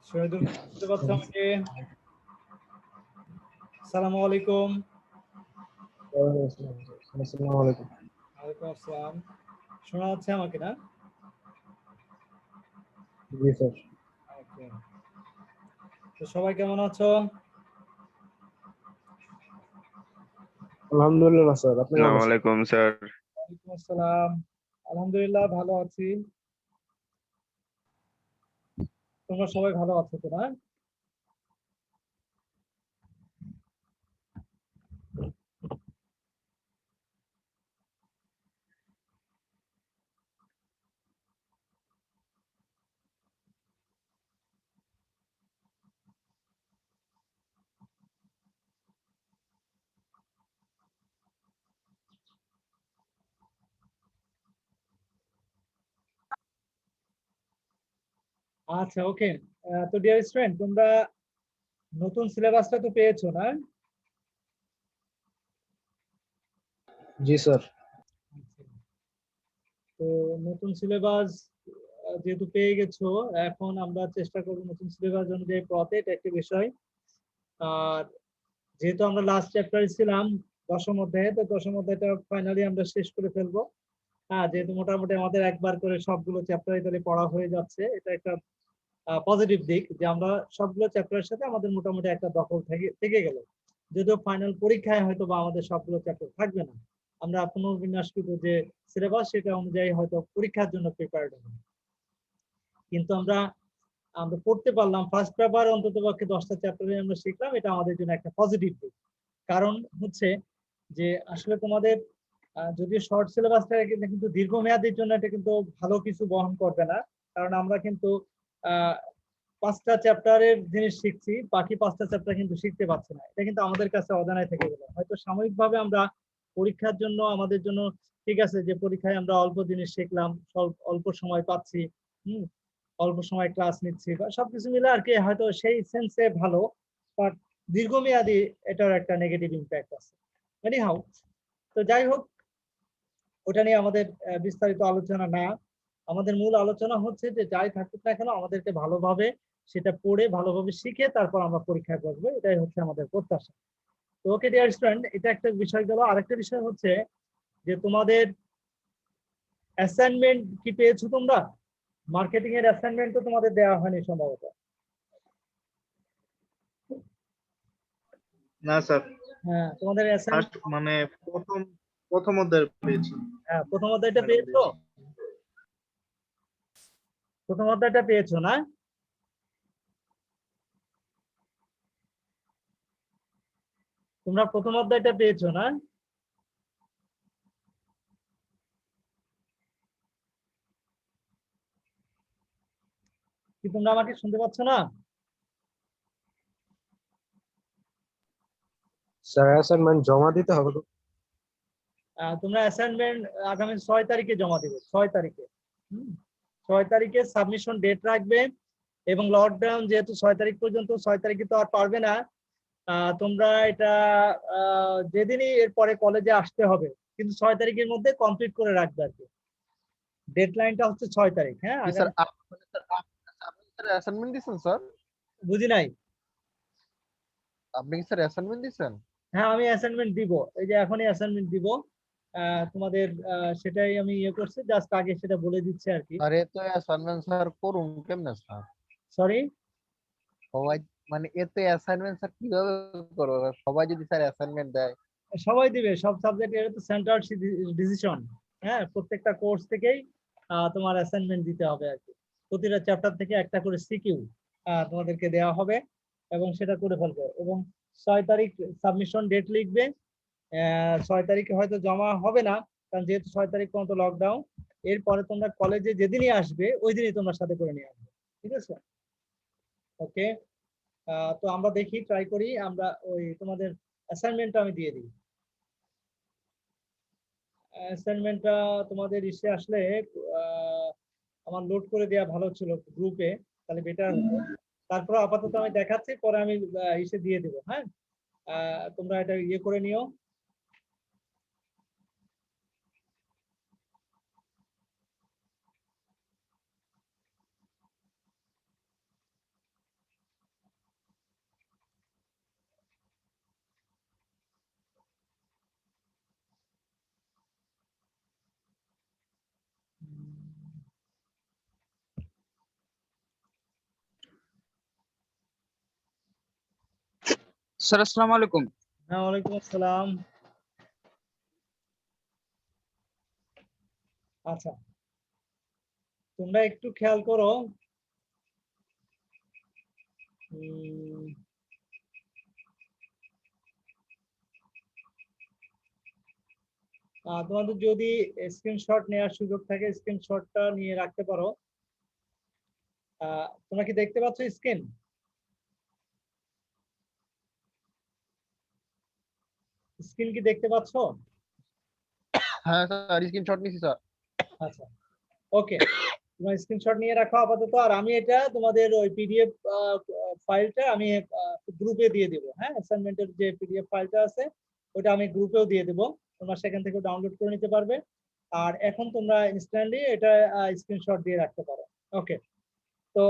শহীদুল শুনতে পাচ্ছ আমাকে? আসসালামু আলাইকুম। আসসালামু আলাইকুম। ওয়ালাইকুম আসসালাম। শোনা যাচ্ছে আমাকে না? জি স্যার। ওকে। তো সবাই কেমন আছো? আলহামদুলিল্লাহ স্যার, আপনি কেমন আসসালামু আছেন? আলাইকুম স্যার। ওয়ালাইকুম আসসালাম। আলহামদুলিল্লাহ ভালো আছি। তোমরা সবাই ভালো আছো তো না? আচ্ছা, ওকে। তো ডিয়ার স্টুডেন্ট, তোমরা নতুন সিলেবাসটা তো পেয়েছো না? জি স্যার। আচ্ছা। তো নতুন সিলেবাস যেহেতু পেয়ে গেছো, এখন আমরা চেষ্টা করবো নতুন সিলেবাস অনুযায়ী পড়াতে। এটা একটি বিষয়। আর যেহেতু আমরা লাস্ট চ্যাপ্টারে ছিলাম দশম অধ্যায়ে, তো দশম অধ্যায়টা ফাইনালি আমরা শেষ করে ফেলবো। হ্যাঁ, যেহেতু মোটামুটি আমাদের একবার করে সবগুলো চ্যাপ্টার তাহলে পড়া হয়ে যাচ্ছে, এটা একটা পজিটিভ দিক যে আমরা সবগুলো চ্যাপ্টারের সাথে আমাদের মোটামুটি একটা দখল থেকে থেকে গেল। যদিও ফাইনাল পরীক্ষায় হয়তো বা আমাদের সবগুলো চ্যাপ্টার থাকবে না, আমরা পুনর্বিন্যাসকৃত যে সিলেবাস সেটা অনুযায়ী হয়তো পরীক্ষার জন্য প্রিপেয়ার্ড হব। কিন্তু আমরা আমরা পড়তে পারলাম ফার্স্ট পেপার অন্তত পক্ষে 10টা চ্যাপ্টারে আমরা শিখলাম, এটা আমাদের জন্য একটা পজিটিভ দিক। কারণ হচ্ছে যে আসলে তোমাদের যদিও শর্ট সিলেবাসটা কিন্তু দীর্ঘমেয়াদীর জন্য এটা কিন্তু ভালো কিছু বহন করবে না। কারণ আমরা কিন্তু আহ 5টা চ্যাপ্টারের জিনিস শিখছি, বাকি 5টা চ্যাপ্টার কিন্তু শিখতে পারছি না। এটা কিন্তু আমাদের কাছে অজানায় থেকে গেল। হয়তো সাময়িকভাবে আমরা পরীক্ষার জন্য আমাদের জন্য ঠিক আছে যে পরীক্ষায় আমরা অল্প জিনিস শিখলাম, অল্প সময় পাচ্ছি, হম অল্প সময় ক্লাস নিচ্ছি বা সবকিছু মিলে আর কি, হয়তো সেই সেন্সে ভালো। বাট দীর্ঘমেয়াদী এটার একটা নেগেটিভ ইম্প্যাক্ট আছে। এনিহাউ, তো যাই হোক, ওটা নিয়ে আমাদের বিস্তারিত আলোচনা না। আমাদের মূল আলোচনা হচ্ছে যে যাই থাকুক না কেন আমাদেরকে ভালোভাবে সেটা পড়ে ভালোভাবে শিখে তারপর আমরা পরীক্ষায় বসবো, এটাই হচ্ছে আমাদের প্রত্যাশা। তো ওকে ডিয়ার স্টুডেন্ট, এটা একটা বিষয় গেল। আরেকটা বিষয় হচ্ছে যে তোমাদের অ্যাসাইনমেন্ট কি পেয়েছো তোমরা? মার্কেটিং এর অ্যাসাইনমেন্ট তো তোমাদের দেওয়া হয়নি সম্ভবত। না স্যার, হ্যাঁ, তোমাদের ফার্স্ট অ্যাসাইনমেন্ট। মানে প্রথম প্রথম অধ্যায় পেয়েছি। হ্যাঁ, প্রথম অধ্যায়টা ম্যাডাম পেয়েছো? দিয়েছে। প্রথম অধ্যায়টা পেয়েছো না? তোমরা প্রথম অধ্যায়টা পেয়েছো না? কি তোমরা আমাকে শুনতে পাচ্ছ না? স্যার অ্যাসাইনমেন্ট জমা দিতে হবে তো? তোমরা অ্যাসাইনমেন্ট আগামী 6 তারিখে জমা দিবে, 6 তারিখে। 6 তারিখে সাবমিশন ডেট রাখবে। এবং লকডাউন যেহেতু 6 তারিখ পর্যন্ত, 6 তারিখে তো আর পারবে না। তোমরা এটা যেদিনই এরপরে কলেজে আসতে হবে, কিন্তু 6 তারিখের মধ্যে কমপ্লিট করে রাখবে আর কি। ডেডলাইনটা হচ্ছে 6 তারিখ। হ্যাঁ, জি স্যার, আগামী। আপনি স্যার অ্যাসাইনমেন্ট দিছেন স্যার? বুঝি নাই। আপনি কি স্যার অ্যাসাইনমেন্ট দিছেন? হ্যাঁ, আমি অ্যাসাইনমেন্ট দিব, এই যে এখনই অ্যাসাইনমেন্ট দিব। তোমাদের সেটাই আমি ইয়ে করছি, জাস্ট আগে সেটা বলে দিচ্ছি আর কি। স্যার এত অ্যাসাইনমেন্ট স্যার করুন কেমনে স্যার? সরি। সবাই মানে এত অ্যাসাইনমেন্ট স্যার কিভাবে করবো? সবাই যদি স্যার অ্যাসাইনমেন্ট দেয়। সবাই দিবে, সব সাবজেক্টের তো সেন্টার ডিসিশন। হ্যাঁ, প্রত্যেকটা কোর্স থেকেই তোমার অ্যাসাইনমেন্ট দিতে হবে আর কি। প্রতিটা চ্যাপ্টার থেকে একটা করে সিকিউ তোমাদেরকে দেওয়া হবে এবং সেটা করে ফেলবে। এবং 6 তারিখ সাবমিশন ডেট লিখবে। 6 তারিখে হয়তো জমা হবে না, কারণ যেহেতু 6 তারিখ পর্যন্ত লকডাউন। এরপরে তোমরা কলেজে যেদিনই আসবে ওই দিনই তোমরা সাথে করে নিয়ে আসবে। ঠিক আছে? ওকে। তো আমরা দেখি, ট্রাই করি আমরা ওই তোমাদের অ্যাসাইনমেন্টটা আমি দিয়ে দিই। অ্যাসাইনমেন্টটা তোমাদের ইসে আসলে আহ, আমার লোড করে দেওয়া ভালো ছিল গ্রুপে, তাহলে বেটার হতো। তারপর আপাতত আমি দেখাচ্ছি, পরে আমি ইসে দিয়ে দেবো। হ্যাঁ, তোমরা এটা ইয়ে করে নিও। স্যার আসসালামু আলাইকুম। হ্যাঁ, ওয়ালাইকুম আসসালাম। আচ্ছা, তোমরা একটু খেয়াল করো। উম, তোমাদের যদি স্ক্রিনশট নেওয়ার সুযোগ থাকে স্ক্রিনশটটা নিয়ে রাখতে পারো। তোমরা কি দেখতে পাচ্ছ স্ক্রিন? স্ক্রিন কি দেখতে পাচ্ছ? হ্যাঁ স্যার, স্ক্রিনশট নিছি স্যার। আচ্ছা, ওকে, তোমরা স্ক্রিনশট নিয়ে রাখো আপাতত। আর আমি এটা তোমাদের ওই পিডিএফ ফাইলটা আমি গ্রুপে দিয়ে দিব। হ্যাঁ, অ্যাসাইনমেন্টের যে পিডিএফ ফাইলটা আছে ওটা আমি গ্রুপেও দিয়ে দেব, তোমরা সেখান থেকে ডাউনলোড করে নিতে পারবে। আর এখন তোমরা ইনস্ট্যান্টলি এটা স্ক্রিনশট দিয়ে রাখতে পারো। ওকে, তো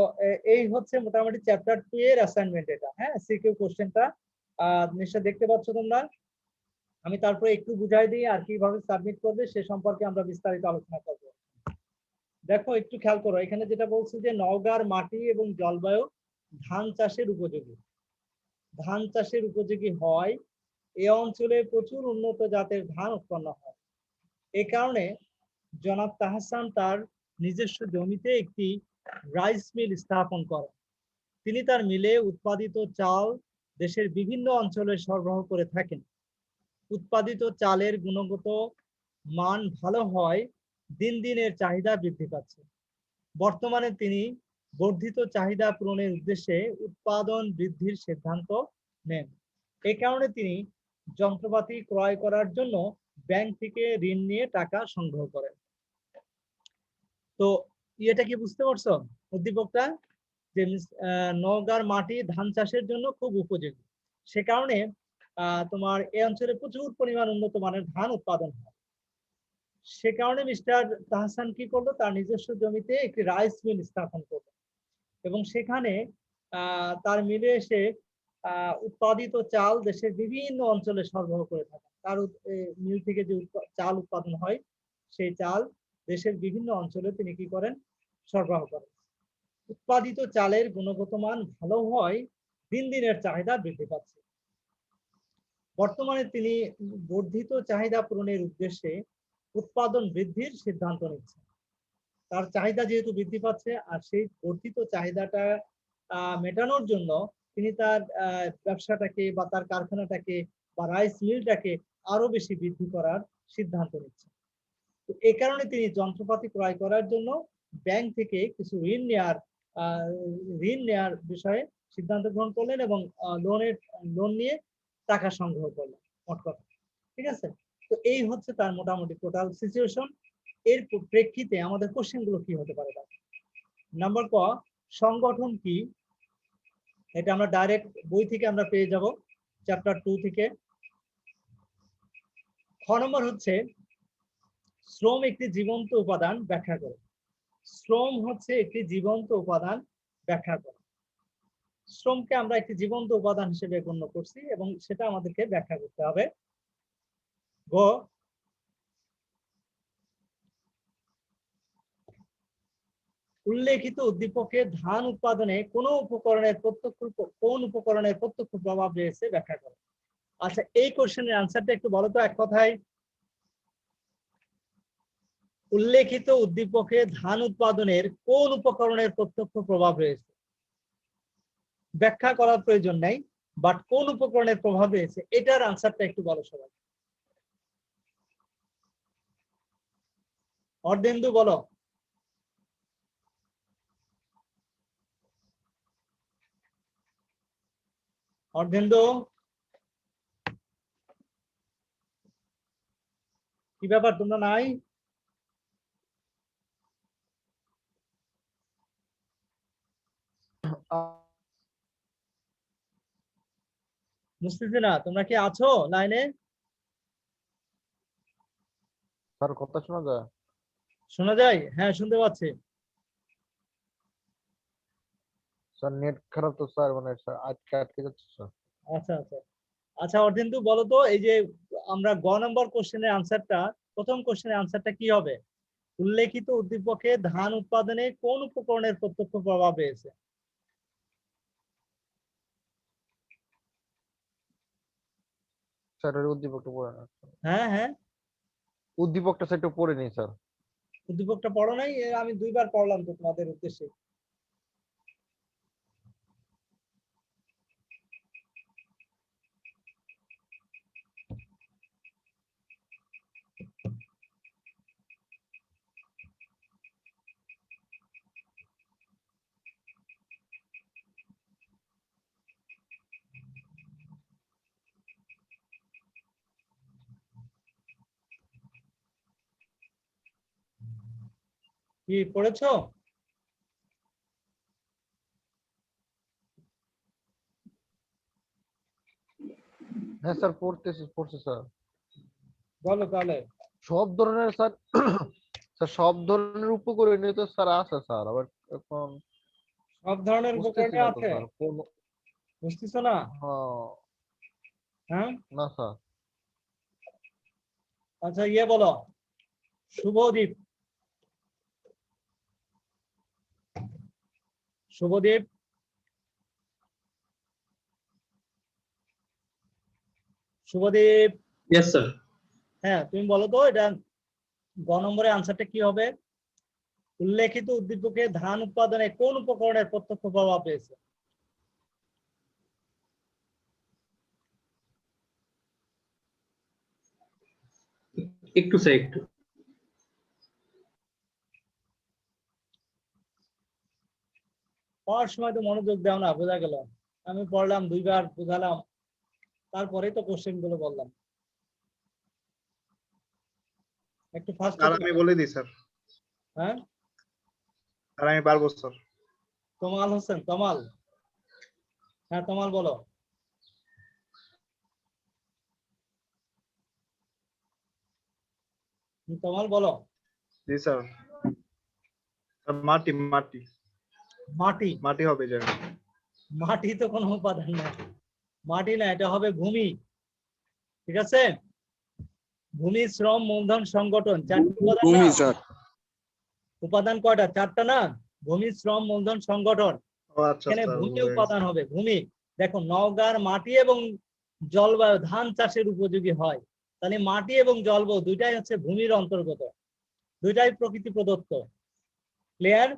এই হচ্ছে মোটামুটি চ্যাপ্টার 2 এর অ্যাসাইনমেন্ট এটা। হ্যাঁ, সিকিউ কোশ্চেনটা নিশ্চয় দেখতে পাচ্ছ তোমরা। আমি তারপরে একটু বুঝাই দিই আর কিভাবে সাবমিট করবে সে সম্পর্কে আমরা বিস্তারিত আলোচনা করব। দেখো একটু খেয়াল করো, এখানে যেটা বলছে যে নওগাঁর মাটি এবং জলবায়ু ধান চাষের উপযোগী। ধান চাষের উপযোগী হয়, এ অঞ্চলে প্রচুর উন্নত জাতের ধান উৎপন্ন হয়। এ কারণে জনাব তাহসান তার নিজস্ব জমিতে একটি রাইস মিল স্থাপন করেন। তিনি তার মিলে উৎপাদিত চাল দেশের বিভিন্ন অঞ্চলে সরবরাহ করে থাকেন। উৎপাদিত চালের গুণগত মান ভালো হয়, দিন দিন এর চাহিদা বৃদ্ধি পাচ্ছে। বর্তমানে তিনি বর্ধিত চাহিদা পূরণের উদ্দেশ্যে উৎপাদন বৃদ্ধির সিদ্ধান্ত নেন। এ কারণে তিনি যন্ত্রপাতি ক্রয় করার জন্য ব্যাংক থেকে ঋণ নিয়ে টাকা সংগ্রহ করেন। তো এটা কি বুঝতে পারছো উদ্দীপকটা? যে নওগাঁর মাটি ধান চাষের জন্য খুব উপযোগী, সে কারণে তোমার এই অঞ্চলে প্রচুর পরিমাণ উন্নত মানের ধান উৎপাদন হয়। সে কারণে মিস্টার তাহসান কি করলো, তার নিজস্ব জমিতে একটি রাইস মিল স্থাপন করলো এবং সেখানে তার মিলে এসে উৎপাদিত চাল দেশের বিভিন্ন অঞ্চলে সরবরাহ করে থাকে। তার মিল থেকে যে চাল উৎপাদন হয় সেই চাল দেশের বিভিন্ন অঞ্চলে তিনি কি করেন, সরবরাহ করেন। উৎপাদিত চালের গুণগত মান ভালো হয়, দিন দিনের চাহিদা বৃদ্ধি পাচ্ছে। বর্তমানে তিনি বর্ধিত চাহিদা পূরণের উদ্দেশ্যে উৎপাদন বৃদ্ধির সিদ্ধান্ত নিচ্ছেন। তার চাহিদা যেহেতু বৃদ্ধি পাচ্ছে আর সেই বর্ধিত চাহিদাটা মেটানোর জন্য তিনি তার ব্যবসাটাকে বা তার কারখানাটাকে বা রাইস মিলটাকে আরো বেশি বৃদ্ধি করার সিদ্ধান্ত নিচ্ছেন। তো এই কারণে তিনি যন্ত্রপাতি ক্রয় করার জন্য ব্যাংক থেকে কিছু ঋণ নেয়ার বিষয়ে সিদ্ধান্ত গ্রহণ করলেন এবং লোন নিয়ে টাকা সংগ্রহ করলেন। মোট কথা, ঠিক আছে? তো এই হচ্ছে তার মোটামুটি টোটাল সিচুয়েশন। এর প্রেক্ষিতে আমাদের কোশ্চেন গুলো কি হতে পারে? নাম্বার ক, সংগঠন কি? এটা আমরা ডাইরেক্ট বই থেকে আমরা পেয়ে যাব, চ্যাপ্টার 2 থেকে। খ নম্বর হচ্ছে শ্রম একটি জীবন্ত উপাদান, ব্যাখ্যা করো। শ্রম হচ্ছে একটি জীবন্ত উপাদান, ব্যাখ্যা করো। শ্রমকে আমরা একটি জীবন্ত উপাদান হিসেবে গণ্য করছি এবং সেটা আমাদেরকে ব্যাখ্যা করতে হবে। গ, উল্লেখিত উদ্দীপকে ধান উৎপাদনে কোন উপকরণের প্রত্যক্ষ প্রভাব রয়েছে, ব্যাখ্যা করো। আচ্ছা, এই কোশ্চেনের আনসারটা একটু বলো তো এক কথায়। উল্লেখিত উদ্দীপকে ধান উৎপাদনের কোন উপকরণের প্রত্যক্ষ প্রভাব রয়েছে? ব্যাখ্যা করার প্রয়োজন নেই, বাট কোন উপকরণের প্রভাব রয়েছে এটার আনসারটা একটু বলো সবাই। অর্ধেন্দু বলো। অর্ধেন্দু, কি ব্যাপার তোমরা নাই? বুঝতেছি না, তোমরা কি আছো লাইনে? স্যার কথা শোনা যায়? শোনা যায়? হ্যাঁ, শুনতে পাচ্ছি। স্যার নেট খারাপ তো স্যার, মানে আটকে আটকে যাচ্ছে স্যার। আচ্ছা আচ্ছা আচ্ছা, অর্ধেন্দু বলো তো, এই যে আমরা গ নম্বর কোশ্চেনের আনসারটা, প্রথম কোশ্চেনের আনসারটা কি হবে? উল্লেখিত উদ্দীপকে ধান উৎপাদনে কোন উপকরণের প্রত্যক্ষ প্রভাব রয়েছে? স্যার এর উদ্দীপকটা পড়ে না। হ্যাঁ হ্যাঁ, উদ্দীপকটা স্যার একটু পড়ে নিই স্যার। উদ্দীপকটা পড়ো নাই? আমি দুইবার পড়লাম তো তোমাদের উদ্দেশ্যে। কি পড়েছো? হ্যাঁ স্যার পড়ছে স্যার। বলো তাহলে। সব ধরনের স্যার স্যার সব ধরনের উপকরণীয় তো স্যার আছে স্যার, আবার এখন সব ধরনের বুঝতেছি উপকরণে না তো আছে? স্যার কোন। বুঝতেছো না? হ্যাঁ, হ্যাঁ, না স্যার। আচ্ছা ইয়ে বলো, শুভদীপ। শুভদীপ, শুভদীপ। Yes sir. হ্যাঁ, তুমি বলো তো এটা গ নম্বরের আনসারটা কি হবে? উল্লেখিত উদ্দীপকে ধান উৎপাদনে কোন উপকরণের প্রত্যক্ষ প্রভাব পেয়েছে? একটু স্যার একটু। পড়ার সময় তো মনোযোগ দাও না, বোঝা গেল। আমি পড়লাম, দুইবার বুঝালাম, তারপরেই তো কোশ্চেন গুলো বললাম। একটু ফাস্ট। আর আমি বলে দিই স্যার। হ্যাঁ, আর আমি পারবো স্যার। তমাল হোসেন, তমাল। হ্যাঁ তমাল বলো। তমাল বলো। জি স্যার। মাটি মাটি মাটি? মাটি হবে জানি। মাটি তো কোনো উপাদান না, মাটি না, এটা হবে ভূমি। ঠিক আছে, ভূমি, শ্রম, মূলধন, সংগঠন, চারটি উপাদান না? উপাদান কয়টা? চারটা না? ভূমি, শ্রম, মূলধন, সংগঠন। ও আচ্ছা এখানে স্যার, ভূমি বুঝে উপাদান গেছে। হবে, ভূমি। দেখো, নওগাঁর মাটি এবং জলবায়ু ধান চাষের উপযোগী হয়, তাহলে মাটি এবং জলবায়ু দুইটাই হচ্ছে ভূমির অন্তর্গত, দুইটাই প্রকৃতি প্রদত্ত। ক্লিয়ার?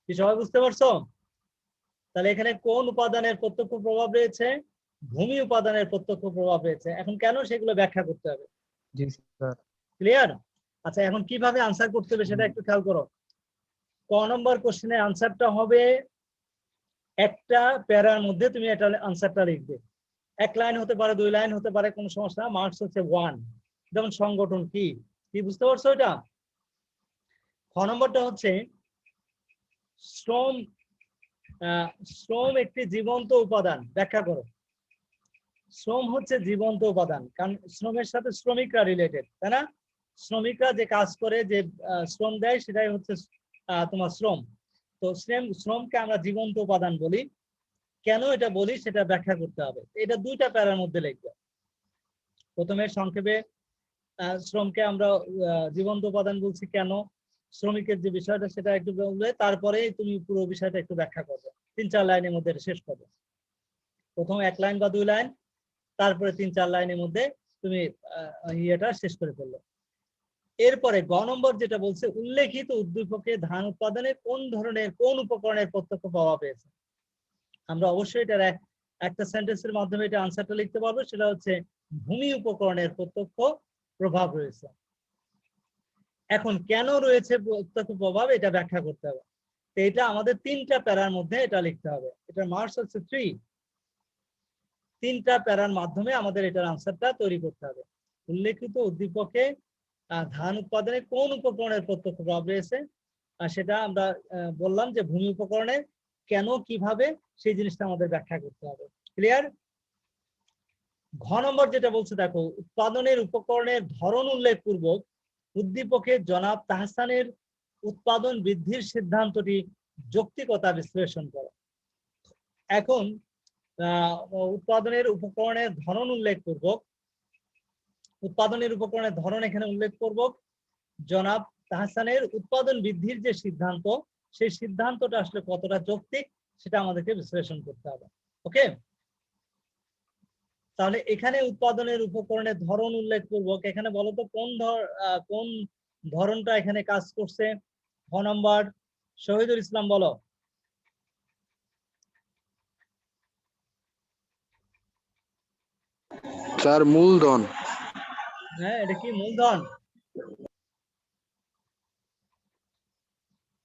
কি সবাই বুঝতে পারছো? তাহলে এখানে কোন উপাদানের প্রত্যক্ষ প্রভাব রয়েছে? ভূমি উপাদানের প্রত্যক্ষ প্রভাব রয়েছে। এখন কেন, সেগুলো ব্যাখ্যা করতে হবে। জি স্যার। ক্লিয়ার? আচ্ছা, এখন কিভাবে আনসার করতে হবে সেটা একটু খেয়াল করো। ক নম্বর কোশ্চেনের আনসারটা হবে, একটা প্যারার মধ্যে তুমি এটা আনসারটা লিখবে। এক লাইন হতে পারে, দুই লাইন হতে পারে, কোনো সমস্যা না। মার্কস হচ্ছে 1। যেমন সংগঠন কি, কি বুঝতে পারছো এটা? খ নম্বরটা হচ্ছে শ্রম। শ্রম একটি জীবন্ত উপাদান, ব্যাখ্যা করো। শ্রম হচ্ছে জীবন্ত উপাদান, কারণ শ্রমের সাথে শ্রমিকরা রিলেটেড, তাই না? শ্রমিকরা যে কাজ করে, যে শ্রম দেয়, সেটাই হচ্ছে তোমার শ্রম। তো শ্রমকে আমরা জীবন্ত উপাদান বলি। কেন এটা বলি সেটা ব্যাখ্যা করতে হবে। এটা দুইটা প্যারার মধ্যে লিখবে। প্রথমে সংক্ষেপে শ্রমকে আমরা জীবন্ত উপাদান বলছি কেন, শ্রমিকের যে বিষয়টা সেটা একটু বলবে, তারপরে তুমি পুরো বিষয়টা একটু ব্যাখ্যা করবে। 3-4 লাইনের মধ্যে শেষ করবে। প্রথম 1 লাইন বা 2 লাইন, তারপরে 3-4 লাইনের মধ্যে তুমি ইয়েটা শেষ করে ফেললে। এরপরে গ নম্বর যেটা বলছে, উল্লেখিত উদ্দীপকে ধান উৎপাদনে কোন ধরনের, কোন উপকরণের প্রত্যক্ষ প্রভাব পেয়েছে। আমরা অবশ্যই এটা একটা সেন্টেন্সের মাধ্যমে এটা আনসারটা লিখতে পারবো, সেটা হচ্ছে ভূমি উপকরণের প্রত্যক্ষ প্রভাব রয়েছে। এখন কেন রয়েছে প্রত্যক্ষ প্রভাব, এটা ব্যাখ্যা করতে হবে। তো এটা আমাদের 3টা প্যারার মধ্যে এটা লিখতে হবে। এটার মার্কস হচ্ছে 3। 3টা প্যারার মাধ্যমে আমাদের এটার আনসারটা তৈরি করতে হবে। উল্লেখিত উদ্দীপকে ধান উৎপাদনে কোন উপকরণের প্রত্যক্ষ প্রভাব রয়েছে, সেটা আমরা বললাম যে ভূমি উপকরণের, কেন, কিভাবে, সেই জিনিসটা আমাদের ব্যাখ্যা করতে হবে। ক্লিয়ার? ঘ নম্বর যেটা বলছে, দেখো, উৎপাদনের উপকরণের ধরন উল্লেখ পূর্বক উদ্দীপকে জনাব তাহসানের উৎপাদন বৃদ্ধির সিদ্ধান্তটি যৌক্তিকতা বিশ্লেষণ করো। এখন উৎপাদনের উপকরণের ধরন উল্লেখ পূর্বক, উৎপাদনের উপকরণের ধরন এখানে উল্লেখ পূর্বক জনাব তাহসানের উৎপাদন বৃদ্ধির যে সিদ্ধান্ত, সেই সিদ্ধান্তটা আসলে কতটা যৌক্তিক সেটা আমাদেরকে বিশ্লেষণ করতে হবে। ওকে, তাহলে এখানে উৎপাদনের উপকরণের ধরন উল্লেখপূর্বক এখানে বলো তো কোন ধরনটা এখানে কাজ করছে। খ নম্বর শহীদুল ইসলাম বলো। স্যার মূলধন। হ্যাঁ, এটা কি মূলধন?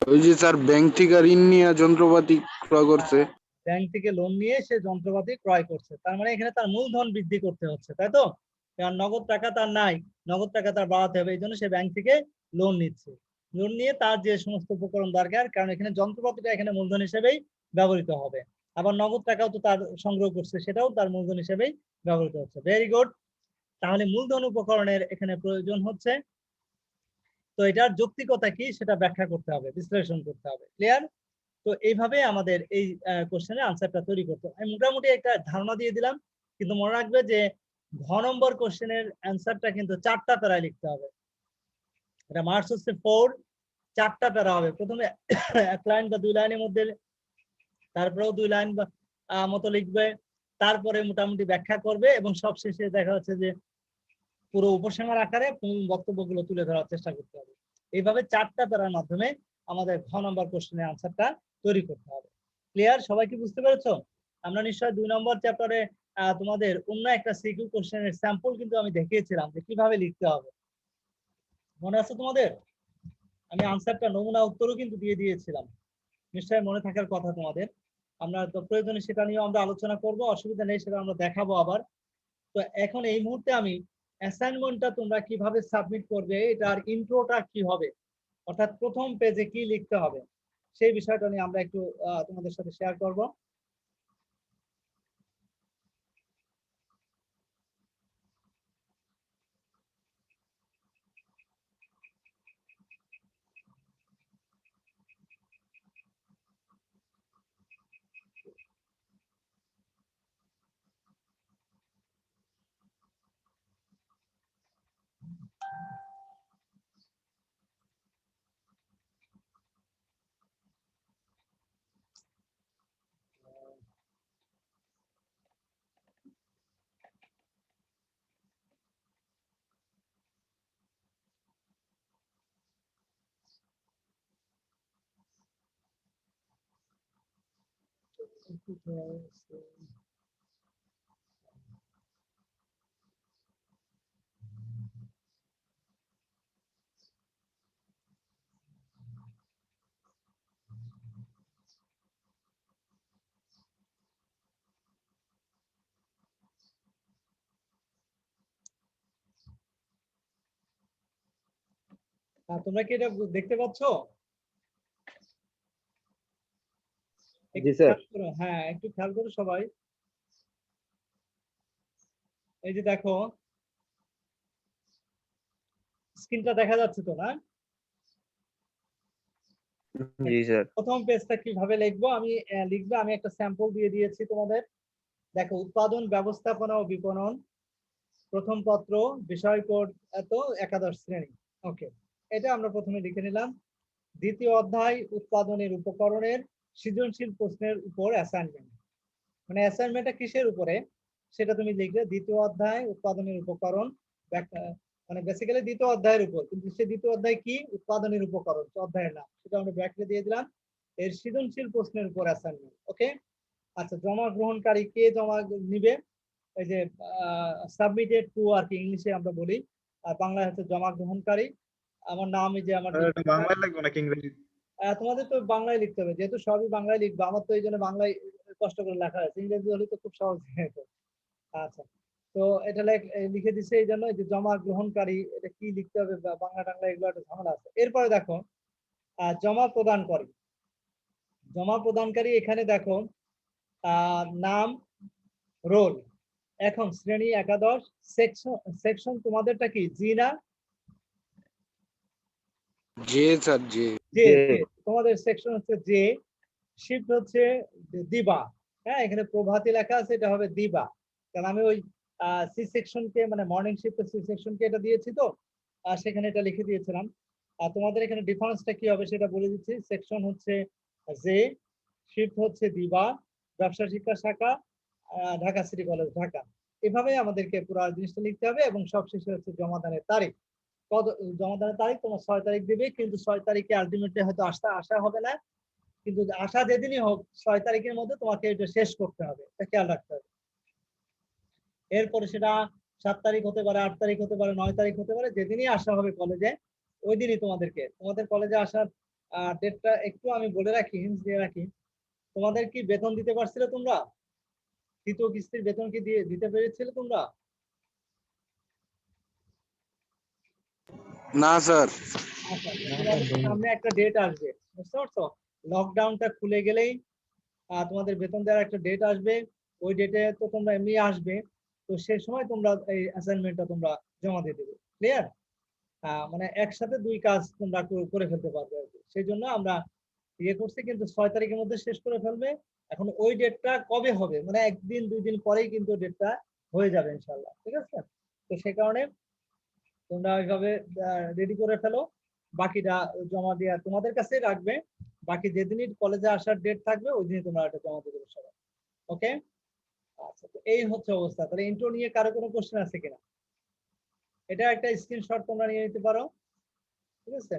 ওই যে স্যার ব্যাংক থেকে ঋণ নিয়ে যন্ত্রপাতি ক্রয় করছে। ব্যাংক থেকে লোন নিয়ে সে যন্ত্রপাতি ক্রয় করছে, তার মানে এখানে তার মূলধন বৃদ্ধি করতে হচ্ছে, তাই তো? কারণ নগদ টাকা তার নাই, নগদ টাকা তার বাড়াতে হবে, এই জন্য সে ব্যাংক থেকে লোন নিচ্ছে। লোন নিয়ে তার যে সমস্ত উপকরণ দরকার, কারণ এখানে যন্ত্রপাতিটা এখানে মূলধন হিসেবেই ব্যবহৃত হবে। আবার নগদ টাকাও তো তার সংগ্রহ করছে, সেটাও তার মূলধন হিসেবেই ব্যবহৃত হচ্ছে। Very good. তাহলে মূলধন উপকরণের এখানে প্রয়োজন হচ্ছে। তো এটার যৌক্তিকতা কি সেটা ব্যাখ্যা করতে হবে, বিশ্লেষণ করতে হবে। ক্লিয়ার? তো এইভাবে আমাদের এই কোশ্চেনের আনসারটা তৈরি করতে হবে। আমি মোটামুটি একটা ধারণা দিয়ে দিলাম, কিন্তু মনে রাখবে যে ঘ নম্বর কোশ্চেনের অ্যান্সারটা কিন্তু 4টা প্যারায় লিখতে হবে। এটা মার্কস হচ্ছে 4, 4টা প্যারা হবে। প্রথমে 1 লাইন বা 2 লাইনের মধ্যে, তারপরেও 2 লাইন বা মতো লিখবে, তারপরে মোটামুটি ব্যাখ্যা করবে, এবং সবশেষে দেখা যাচ্ছে যে পুরো উপসংহার আকারে বক্তব্যগুলো তুলে ধরার চেষ্টা করতে হবে। এইভাবে 4টা প্যারার মাধ্যমে আমাদের ঘ নম্বর কোশ্চেনের আনসারটা তৈরি করতে হবে। ক্লিয়ার? সবাই কি বুঝতে পেরেছো? আমরা নিশ্চয় 2 নম্বর চ্যাপ্টারে তোমাদের অন্য একটা সিকিউ কোশ্চেনের স্যাম্পল কিন্তু আমি দেখিয়েছিলাম যে কিভাবে লিখতে হবে। মনে আছে তোমাদের? আমি আনসারটা নমুনা উত্তরও কিন্তু দিয়ে দিয়েছিলাম, নিশ্চয়ই মনে থাকার কথা তোমাদের। আমরা তো প্রয়োজনে সেটা নিয়ে আমরা আলোচনা করব, অসুবিধা নেই, সেটা আমরা দেখাবো আবার। তো এখন এই মুহূর্তে আমি অ্যাসাইনমেন্টটা তোমরা কিভাবে সাবমিট করবে, এটার ইন্ট্রোটা কি হবে, অর্থাৎ প্রথম পেজে কি লিখতে হবে, সেই বিষয়টা নিয়ে আমরা একটু তোমাদের সাথে শেয়ার করব। তোমরা কি এটা দেখতে পাচ্ছ? জি স্যার। হ্যাঁ, একটু খেয়াল করো সবাই। এই যে দেখো, স্ক্রিনটা দেখা যাচ্ছে তো, না? জি স্যার। প্রথম পেজটা কিভাবে লিখবো আমি লিখবে, আমি একটা স্যাম্পল দিয়ে দিয়েছি তোমাদের। দেখো, উৎপাদন, ব্যবস্থাপনা ও বিপণন, প্রথম পত্র, বিষয় কোড এত, একাদশ শ্রেণী। ওকে, এটা আমরা প্রথমে লিখে নিলাম। দ্বিতীয় অধ্যায় উৎপাদনের উপকরণের সৃজনশীল প্রশ্নের উপর অ্যাসাইনমেন্ট। মানে অ্যাসাইনমেন্টটা কিসের উপরে সেটা তুমি লিখবে। দ্বিতীয় অধ্যায় উৎপাদনের উপকরণ, মানে বেসিক্যালি দ্বিতীয় অধ্যায়ের উপর, কিন্তু সে দ্বিতীয় অধ্যায় কি, উৎপাদনের উপকরণ, অধ্যায়ের নাম, সেটা আমরা ব্র্যাকেটে দিয়ে দিলাম। এর সৃজনশীল প্রশ্নের উপর অ্যাসাইনমেন্ট। ওকে, আচ্ছা, জমা গ্রহণকারী কে জমা নিবে? এই যে সাবমিটেড টু আর কি ইংলিশে আমরা বলি, আর বাংলায় হচ্ছে জমা গ্রহণকারী। আমার নাম, এই যে আমার এটা বাংলায় লাগবে নাকি ইংরেজি? তোমাদের তো বাংলায় লিখতে হবে, যেহেতু সবই বাংলায় লিখবে, আমার তো এই জন্য বাংলায় কষ্ট করে লেখা আছে, ইংরেজি হলে তো খুব সহজ হয়ে যেত। আচ্ছা, তো এটা লিখে দিছে, এই জন্য যে জমা গ্রহণকারী, এটা কি লিখতে হবে বাংলা টাংলা এগুলো একটা ঝামেলা আছে। এরপরে দেখো জমা প্রদানকারী। জমা প্রদানকারী এখানে দেখো নাম, রোল। এখন শ্রেণী একাদশ, সেকশন। সেকশন তোমাদেরটা কি, জি না? যে স্যার যে। যে, তোমাদের সেকশন হচ্ছে যে। শিফট হচ্ছে দিবা। হ্যাঁ, এখানে প্রভাতী লেখা আছে, এটা হবে দিবা, কারণ আমি ওই সি সেকশনকে, মানে মর্নিং শিফট সি সেকশনকে এটা দিয়েছি, তো সেখানে এটা লিখে দিয়েছিলাম। আর তোমাদের এখানে ডিফারেন্সটা কি হবে সেটা বলে দিচ্ছি। সেকশন হচ্ছে যে, শিফট হচ্ছে দিবা, ব্যবসা শিক্ষা শাখা, ঢাকা সিটি কলেজ ঢাকা। এভাবে আমাদেরকে পুরো জিনিসটা লিখতে হবে এবং সবশেষে হচ্ছে জমাদানের তারিখ। জমাদানের তারিখ তোমার 6 তারিখ দিবে, কিন্তু 6 তারিখে আলটিমেটলি হয়তো আসা হবে না, কিন্তু আসা যেদিনই হোক 6 তারিখের মধ্যে তোমাকে এটা শেষ করতে হবে, এটা খেয়াল রাখতে হবে। এরপরে সেটা 7 তারিখ হতে পারে, 8 তারিখ হতে পারে, 9 তারিখ হতে পারে, যেদিনই আসা হবে কলেজে ওই দিনই তোমাদের কলেজে আসার ডেটটা একটু আমি বলে রাখি, হিন্টস দিয়ে রাখি। তোমাদের কি বেতন দিতে পারছিলে তোমরা? তৃতীয় কিস্তির বেতন কি দিতে পেরেছিলে তোমরা? না স্যার। আচ্ছা, তোমাদের সামনে একটা ডেট আসবে, বুঝতে পারছো? লকডাউনটা খুলে গেলেই তোমাদের বেতন দেওয়ার একটা ডেট আসবে। ওই ডেটে তো তোমরা এমনি আসবে, তো সেই সময় তোমরা এই অ্যাসাইনমেন্টটা তোমরা জমা দিয়ে দেবে। ক্লিয়ার? মানে একসাথে দুই কাজ তোমরা করে ফেলতে পারবে আর কি। সেই জন্য আমরা ইয়ে করছি, কিন্তু 6 তারিখের মধ্যে শেষ করে ফেলবে। এখন ওই ডেটটা কবে হবে, মানে একদিন 2 দিন পরেই কিন্তু ডেটটা হয়ে যাবে ইনশাল্লাহ, ঠিক আছে? তো সেই কারণে তোমরা ওইভাবে রেডি করে ফেলো, বাকিটা জমা দিয়ে তোমাদের কাছে রাখবে। বাকি যেদিনই কলেজে আসার ডেট থাকবে ওই দিনই তোমরা এটা জমা দিয়ে দেবে সবাই। ওকে? আচ্ছা, তো এই হচ্ছে অবস্থা। তাহলে ইন্ট্রো নিয়ে কারো কোনো কোশ্চেন আছে কিনা? এটা একটা স্ক্রিনশট তোমরা নিয়ে নিতে পারো, ঠিক আছে?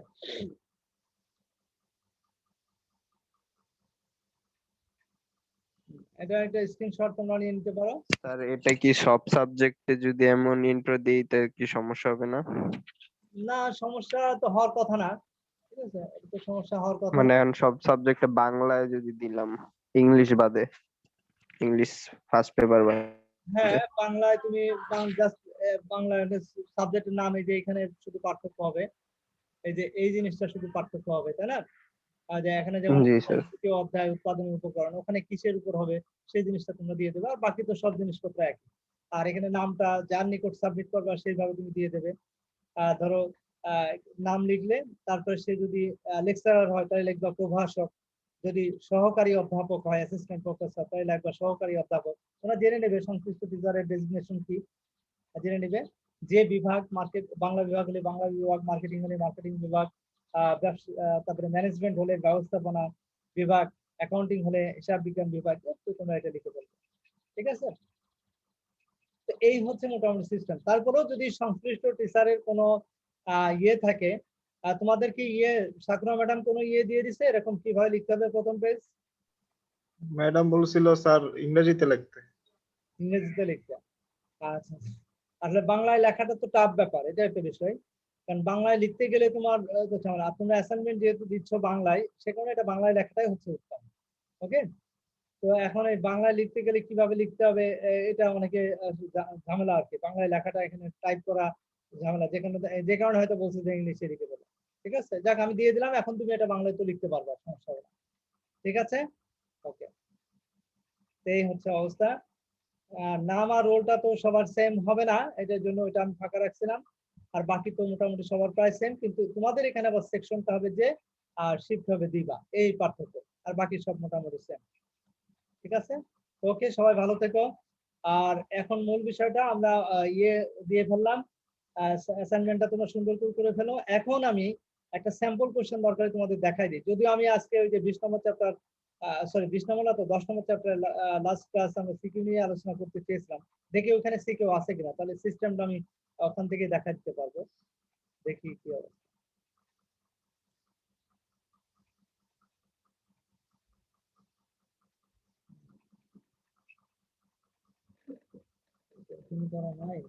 এটা একটা স্ক্রিনশট তোমরা নিয়ে নিতে পারো। স্যার এটা কি সব সাবজেক্টে যদি এমন ইন্ট্রো দিই তাহলে কি সমস্যা হবে না? না, সমস্যা তো হওয়ার কথা না, ঠিক আছে? এটা তো সমস্যা হওয়ার কথা মানে না। এখন সব সাবজেক্টে বাংলায় যদি দিলাম, ইংলিশ বাদে, ইংলিশ ফার্স্ট পেপার বাদে। হ্যাঁ, বাংলায় তুমি জাস্ট বাংলা সাবজেক্টের নাম, এই যে এখানে শুধু পার্থক্য হবে, এই যে এই জিনিসটা শুধু পার্থক্য হবে, তাই না? আর যে এখানে যেমন জি স্যার। তৃতীয় অধ্যায় উৎপাদনের উপকরণ, ওখানে কিসের উপর হবে সেই জিনিসটা তোমরা দিয়ে দেবে, আর বাকি তো সব জিনিসপত্র একই। আর এখানে নামটা যার নিকট সাবমিট করবে সেইভাবে তুমি দিয়ে দেবে। ধরো আহ, নাম লিখলে, তারপরে সে যদি লেকচারার হয় তাহলে লিখবা প্রভাষক, যদি সহকারী অধ্যাপক হয় অ্যাসিস্ট্যান্ট প্রফেসর তাহলে লিখবা সহকারী অধ্যাপক। তোমরা জেনে নেবে সংশ্লিষ্ট টিচারের ডেজিগনেশন কি, জেনে নেবে। যে বিভাগ, মার্কেট বাংলা বিভাগ হলে বাংলা বিভাগ, মার্কেটিং হলে মার্কেটিং বিভাগ, তারপরে ম্যানেজমেন্ট হলে ব্যবস্থাপনা বিভাগ, অ্যাকাউন্টিং হলে হিসাব বিজ্ঞান বিভাগ, তো তোমরা এটা লিখে ফেলবে, ঠিক আছে? তো এই হচ্ছে মোটামুটি সিস্টেম। তারপরেও যদি সংশ্লিষ্ট টিচারের কোনো ইয়ে থাকে, তোমাদের কি সাকুরা ম্যাডাম কোনো দিয়ে দিছে এরকম কিভাবে লিখতে হবে প্রথম পেজ? ম্যাডাম বলছিল স্যার ইংরেজিতে লিখতে। ইংরেজিতে লিখতে? আচ্ছা, আসলে বাংলায় লেখাটা তো টাফ ব্যাপার, এটা একটা বিষয়। কারণ বাংলায় লিখতে গেলে তোমার ঝামেলা। তোমরা অ্যাসাইনমেন্ট যেহেতু দিচ্ছ বাংলায়, সে কারণে এটা বাংলায় লেখাটাই হচ্ছে উত্তম। ওকে? তো এখন এই বাংলায় লিখতে গেলে কিভাবে লিখতে হবে, এটা অনেকে ঝামেলা আর কি। বাংলায় লেখাটা এখানে টাইপ করা ঝামেলা, যে কারণে হয়তো বলছে যে ইংলিশে লিখে দেবে। ঠিক আছে, যাক আমি দিয়ে দিলাম, এখন তুমি এটা বাংলায় তো লিখতে পারবে, সমস্যা হবে না। ঠিক আছে? ওকে, এই হচ্ছে অবস্থা। নাম আর রোলটা তো সবার সেম হবে না, এটার জন্য এটা আমি ফাঁকা রাখছিলাম। আর বাকি তো মোটামুটি সবার প্রায় সেম, কিন্তু তোমাদের এখানে আবার সেকশনটা হবে যে আর শিফট হবে দিবা, এই পার্থক্য। আর বাকি সব মোটামুটি সেম, ঠিক আছে? ওকে, সবাই ভালো থেকো। আর এখন মূল বিষয়টা আমরা দিয়ে ফেললাম, অ্যাসাইনমেন্টটা তোমরা সুন্দর করে ফেলো। এখন আমি একটা স্যাম্পল কোশ্চেন দরকার তোমাদের দেখাই দিই, যদিও আমি আজকে ওই যে 20 নম্বর চ্যাপ্টার, সরি 20 নম্বর না তো 10 নম্বর চ্যাপ্টার লাস্ট ক্লাস আমরা সিকিউ নিয়ে আলোচনা করতে চেয়েছিলাম। দেখি ওখানে সিকিউ আছে কিনা, তাহলে সিস্টেমটা আমি ওখান থেকে দেখা দিতে পারবো। দেখি কি অবস্থা। তুমি করা নাই?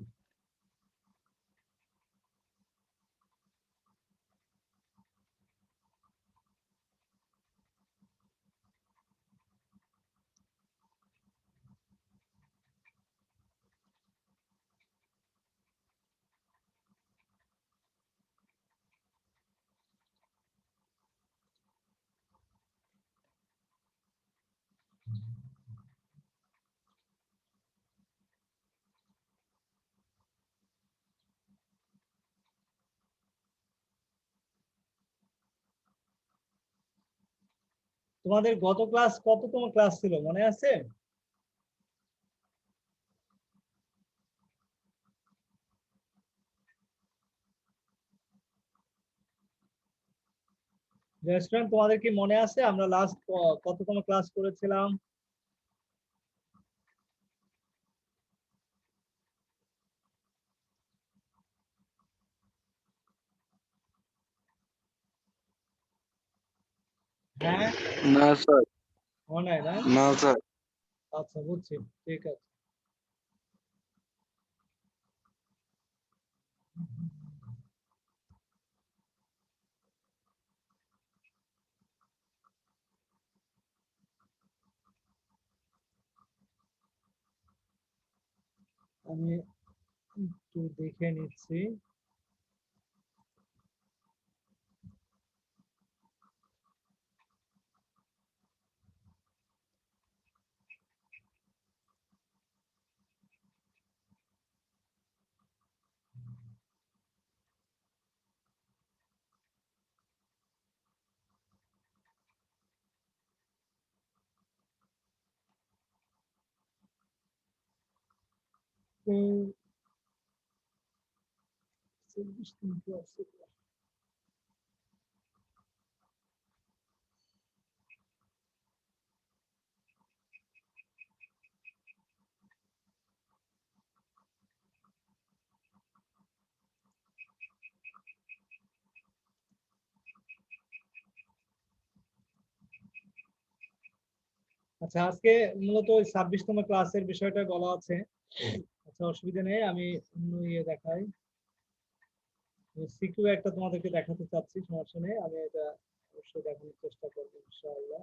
তোমাদের গত ক্লাস কততম ক্লাস ছিল মনে আছে? রেস্টুরেন্ট, তোমাদের কি মনে আছে আমরা লাস্ট কততম ক্লাস করেছিলাম? হ্যাঁ, না স্যার, মনে হয় না? না স্যার। আচ্ছা, বুঝছি, ঠিক আছে। আমি একটু দেখে নিচ্ছি। তো 24 দিন plus আচ্ছা, আজকে মূলত ওই 26তম ক্লাসের বিষয়টা বলা আছে। আচ্ছা, অসুবিধা নেই, আমি অন্য ইয়ে দেখাই। সিকিউ একটা তোমাদেরকে দেখাতে চাচ্ছি, সমস্যা নেই, আমি এটা অবশ্যই দেখানোর চেষ্টা করবো ইনশাআল্লাহ।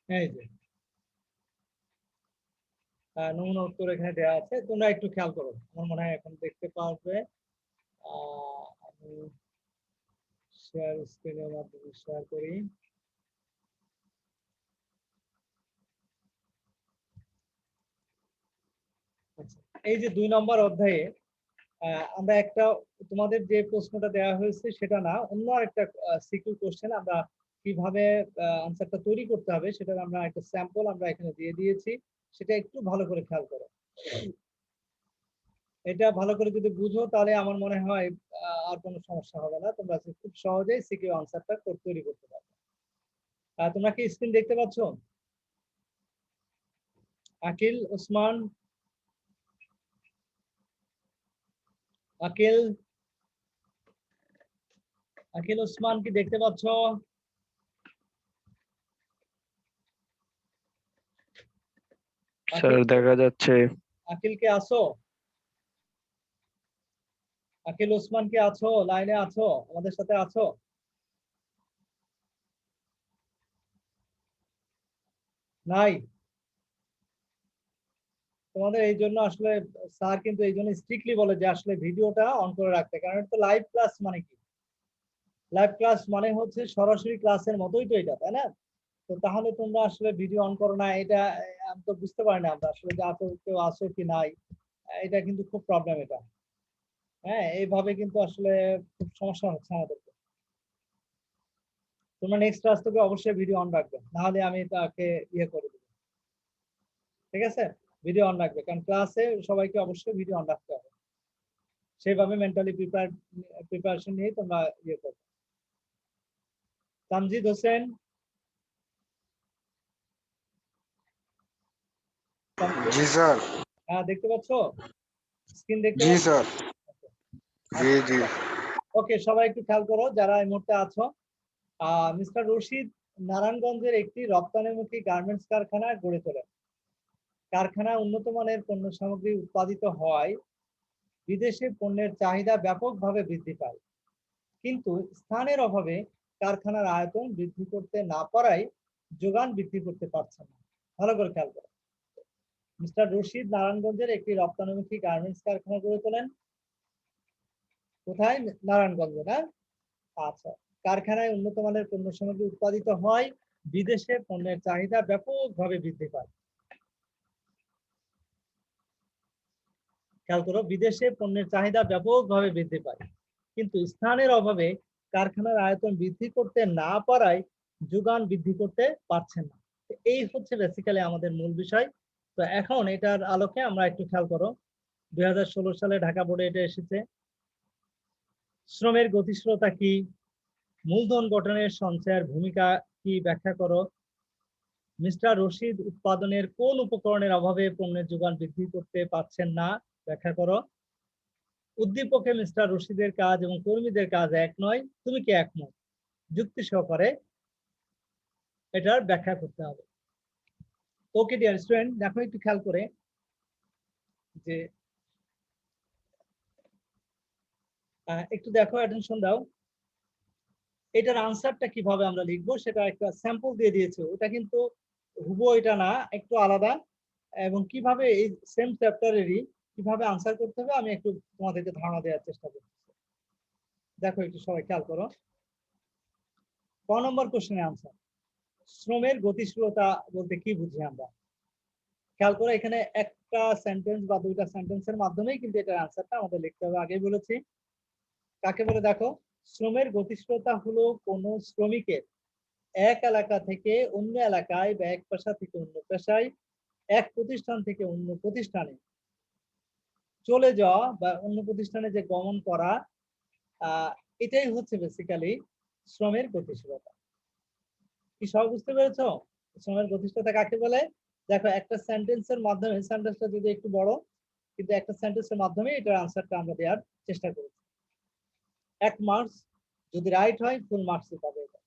এই যে নমুনা উত্তর এখানে দেওয়া আছে, তোমরা একটু খেয়াল করো, আমার মনে হয় এখন দেখতে পারবে। আমি শেয়ার স্ক্রিনের মাধ্যমে শেয়ার করি। আচ্ছা, এই যে 2 নম্বর অধ্যায়ে আমরা একটা, তোমাদের যে প্রশ্নটা দেওয়া হয়েছে সেটা না, অন্য একটা সিকিউ কোশ্চেন আমরা কিভাবে আনসারটা তৈরি করতে হবে সেটার আমরা একটা স্যাম্পল আমরা এখানে দিয়ে দিয়েছি, সেটা একটু ভালো করে খেয়াল করো। এটা ভালো করে যদি বুঝো তাহলে আমার মনে হয় আর কোনো সমস্যা হবে না, তোমরা খুব সহজেই সিকিউ আনসারটা তৈরি করতে পারবে। তোমরা কি স্ক্রিন দেখতে পাচ্ছ? আকিল, ওসমান, আকিল, আকিল, ওসমান কি দেখতে পাচ্ছ? স্যার দেখা যাচ্ছে। আকিল কে আসো? আকিল, ওসমান কি আছো? লাইনে আছো? আমাদের সাথে আছো? নাই? তোমাদের এই জন্য আসলে স্যার কিন্তু এই জন্য স্ট্রিক্টলি বলে যে আসলে ভিডিওটা অন করে রাখতে, কারণ এটা তো লাইভ ক্লাস। মানে কি লাইভ ক্লাস মানে হচ্ছে সরাসরি ক্লাসের মতোই তো এটা, তাই না? তো তাহলে তোমরা আসলে ভিডিও অন করো না, এটা আমি তো বুঝতে পারি না আমরা আসলে যে আছো কেউ আছো কি নাই, এটা কিন্তু খুব প্রবলেম এটা। হ্যাঁ, এইভাবে কিন্তু আসলে খুব সমস্যা হচ্ছে আমাদেরকে। তোমরা নেক্সট ক্লাস থেকে অবশ্যই ভিডিও অন রাখবে, নাহলে আমি তাকে ইয়ে করে দেবো। ঠিক আছে, ভিডিও অন রাখবে, কারণ ক্লাসে সবাইকে অবশ্যই ভিডিও অন রাখতে হবে। সেইভাবে মেন্টালি প্রিপারেশন নিয়ে তোমরা ইয়ে করবে। তামজিদ হোসেন, জি স্যার। হ্যাঁ দেখতে পাচ্ছ? স্ক্রিন দেখতে জি পাচ্ছ? স্যার। জি জি। ওকে, সবাই একটু খেয়াল করো যারা এই মুহূর্তে আছো। মিস্টার রশিদ নারায়ণগঞ্জের একটি রপ্তানিমুখী গার্মেন্টস কারখানা গড়ে তোলেন। কারখানায় উন্নত মানের পণ্য সামগ্রী উৎপাদিত হওয়ায় বিদেশে পণ্যের চাহিদা ব্যাপকভাবে বৃদ্ধি পায়, কিন্তু স্থানের অভাবে কারখানার আয়তন বৃদ্ধি করতে না পারায় যোগান বৃদ্ধি করতে পারছে না। ভালো করে খেয়াল করো। মিস্টার রশিদ নারায়ণগঞ্জের একটি রপ্তানিমুখী গার্মেন্টস কারখানা গড়ে তোলেন। কোথায়? নারায়ণগঞ্জে, না? আচ্ছা, কারখানায় উন্নত মানের পণ্য সামগ্রী উৎপাদিত হয়, বিদেশে পণ্যের চাহিদা ব্যাপকভাবে বৃদ্ধি পায়। খেয়াল করো, বিদেশে পণ্যের চাহিদা ব্যাপকভাবে বৃদ্ধি পায়, কিন্তু স্থানের অভাবে কারখানার আয়তন বৃদ্ধি করতে না পারায় যোগান বৃদ্ধি করতে পারছে না। এই হচ্ছে বেসিক্যালি আমাদের মূল বিষয়। তো এখন এটার আলোকে আমরা একটু খেয়াল করো, 2016 সালে ঢাকা বোর্ডে এটা এসেছে। শ্রমের গতিশীলতা কি? মূলধন গঠনের সঞ্চয়ের ভূমিকা কি ব্যাখ্যা করো। মিস্টার রশিদ উৎপাদনের কোন উপকরণের অভাবে পণ্যের যোগান বৃদ্ধি করতে পারছেন না, ব্যাখ্যা করো। উদ্দীপকে মিস্টার রশিদের কাজ এবং কর্মীদের কাজ এক নয়, তুমি কি একমত? যুক্তি সহকারে এটার ব্যাখ্যা করতে হবে। ওকে ডিয়ার স্টুডেন্ট, দেখো একটু খেয়াল করে যে একটু দেখো, অ্যাটেনশন দাও। এটার আনসারটা কিভাবে আমরা লিখবো সেটা একটা স্যাম্পল দিয়ে দিয়েছে, ওটা কিন্তু হুবহু এটা না, একটু আলাদা। এবং কিভাবে এই সেম চ্যাপ্টারেরই কিভাবে আনসার করতে হবে আমি একটু তোমাদেরকে ধারণা দেওয়ার চেষ্টা করতেছি। দেখো একটু সবাই খেয়াল করো। ক নম্বর কোশ্চেনের আনসার, শ্রমের গতিশীলতা বলতে কি বুঝি আমরা। খেয়াল করে এখানে একটা সেন্টেন্স বা দুইটা সেন্টেন্সের মাধ্যমেই কিন্তু এটার আনসারটা আমাদের লিখতে হবে, আগেই বলেছি। কাকে বলে দেখো, শ্রমের গতিশীলতা হলো কোনো শ্রমিকের এক এলাকা থেকে অন্য এলাকায় বা এক পেশা থেকে অন্য পেশায়, এক প্রতিষ্ঠান থেকে অন্য প্রতিষ্ঠানে চলে যাওয়া বা অন্য প্রতিষ্ঠানে যে গমন করা, এটাই হচ্ছে বেসিক্যালি শ্রমের গতিশীলতা। কি সব বুঝতে পেরেছো? শ্রমের গতিশীলতা কাকে বলে? দেখো একটা সেন্টেন্সের মাধ্যমে, সেন্টেন্সটা যদি একটু বড় কিন্তু একটা সেন্টেন্সের মাধ্যমে এটার আনসারটা আমরা দেওয়ার চেষ্টা করেছি। 1 মার্কস যদি রাইট হয় ফুল মার্কসই পাবে এটা।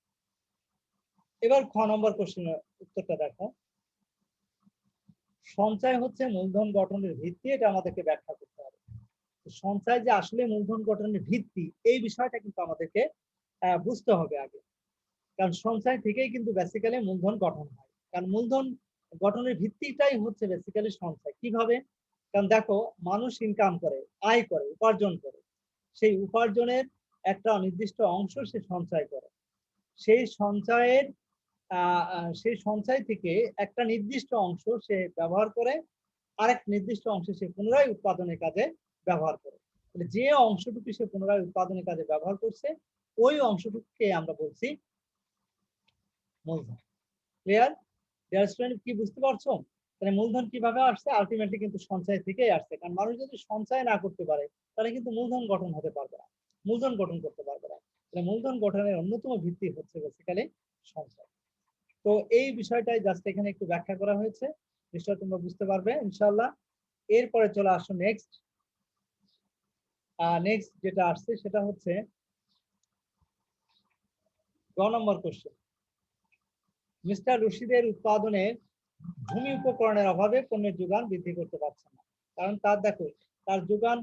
এবার খ নম্বর কোশ্চেনের উত্তরটা দেখো, সঞ্চয় হচ্ছে মূলধন গঠনের ভিত্তি, এটা আমাদেরকে ব্যাখ্যা করতে হবে। সঞ্চয় যে আসলে মূলধন গঠনের ভিত্তি, এই বিষয়টা কিন্তু আমাদেরকে বুঝতে হবে আগে। কারণ সঞ্চয় থেকেই কিন্তু বেসিক্যালি মূলধন গঠন হয়। কারণ মূলধন গঠনের ভিত্তিটাই হচ্ছে বেসিক্যালি সঞ্চয়। কিভাবে? কারণ দেখো, মানুষ ইনকাম করে, আয় করে, উপার্জন করে, সেই উপার্জনের একটা নির্দিষ্ট অংশ সে সঞ্চয় করে। সেই সঞ্চয়ের সেই সঞ্চয় থেকে একটা নির্দিষ্ট অংশ সে ব্যবহার করে, আরেক নির্দিষ্ট অংশ সে পুনরায় উৎপাদনের কাজে ব্যবহার করে। যে অংশটুকু সে পুনরায় উৎপাদনের কাজে ব্যবহার করছে, ওই অংশটুকুকে আমরা বলছি মূলধন। ক্লিয়ার? ডিয়ার স্টুডেন্ট, কি বুঝতে পারছো? তাহলে মূলধন কিভাবে আসছে? আলটিমেটলি কিন্তু সঞ্চয় থেকেই আসছে। কারণ মানুষ যদি সঞ্চয় না করতে পারে তাহলে কিন্তু মূলধন গঠন হতে পারবে না, মূলধন গঠন করতে পারবে না। তাহলে মূলধন গঠনের অন্যতম ভিত্তি হচ্ছে বেসিক্যালি সঞ্চয়। তো এই বিষয়টাই জাস্ট এখানে একটু ব্যাখ্যা করা হয়েছে, নিশ্চয় তোমরা বুঝতে পারবে ইনশাআল্লাহ। এরপরে চলে আসো নেক্সট। নেক্সট যেটা আসছে সেটা হচ্ছে গ নম্বর কোশ্চেন, মিস্টার রশিদের উৎপাদনে ভূমি উপকরণের অভাবে পণ্যের যোগান বৃদ্ধি করতে পারছে না। কারণ তার দেখো, তার যোগান